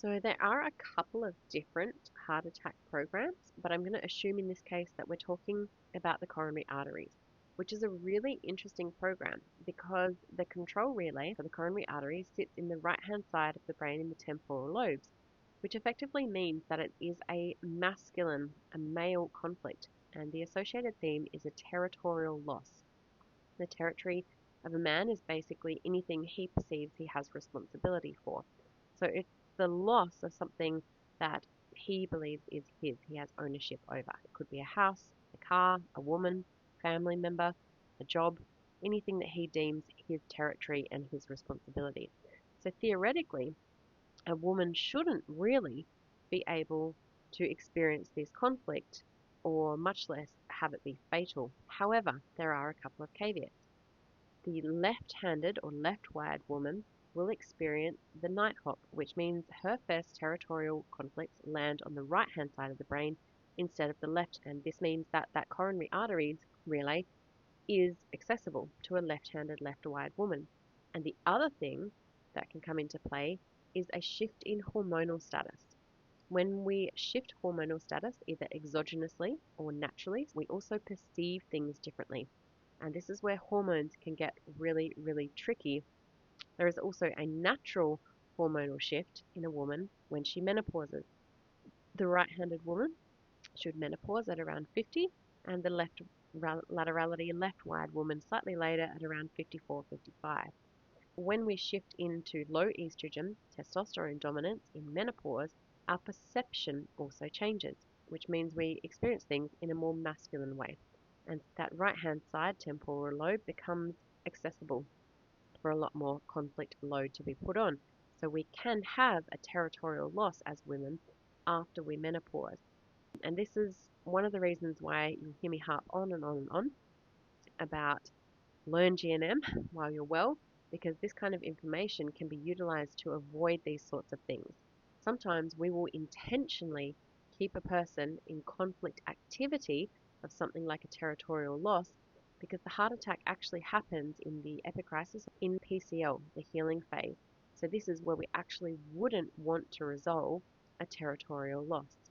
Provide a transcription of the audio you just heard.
So there are a couple of different heart attack programs, but I'm going to assume in this case that we're talking about the coronary arteries, which is a really interesting program because the control relay for the coronary arteries sits in the right-hand side of the brain in the temporal lobes, which effectively means that it is a masculine, a male conflict, and the associated theme is a territorial loss. The territory of a man is basically anything he perceives he has responsibility for. So it's the loss of something that he believes is his, he has ownership over. It could be a house, a car, a woman, family member, a job, anything that he deems his territory and his responsibility. So theoretically, a woman shouldn't really be able to experience this conflict or much less have it be fatal. However, there are a couple of caveats. The left-handed or left-wired woman will experience the nighthawk, which means her first territorial conflicts land on the right-hand side of the brain instead of the left, and this means that that coronary arteries relay is accessible to a left-handed, left-wired woman. And the other thing that can come into play is a shift in hormonal status. When we shift hormonal status, either exogenously or naturally, we also perceive things differently. And this is where hormones can get really, really tricky. There is also a natural hormonal shift in a woman when she menopauses. The right-handed woman should menopause at around 50, and the left laterality left-wired woman slightly later at around 54, 55. When we shift into low estrogen, testosterone dominance in menopause, our perception also changes, which means we experience things in a more masculine way. And that right-hand side temporal lobe becomes accessible for a lot more conflict load to be put on. So we can have a territorial loss as women after we menopause. And this is one of the reasons why you hear me harp on and on and on about learn GNM while you're well, because this kind of information can be utilized to avoid these sorts of things. Sometimes we will intentionally keep a person in conflict activity of something like a territorial loss because the heart attack actually happens in the epicrisis in PCL, the healing phase. So this is where we actually wouldn't want to resolve a territorial loss.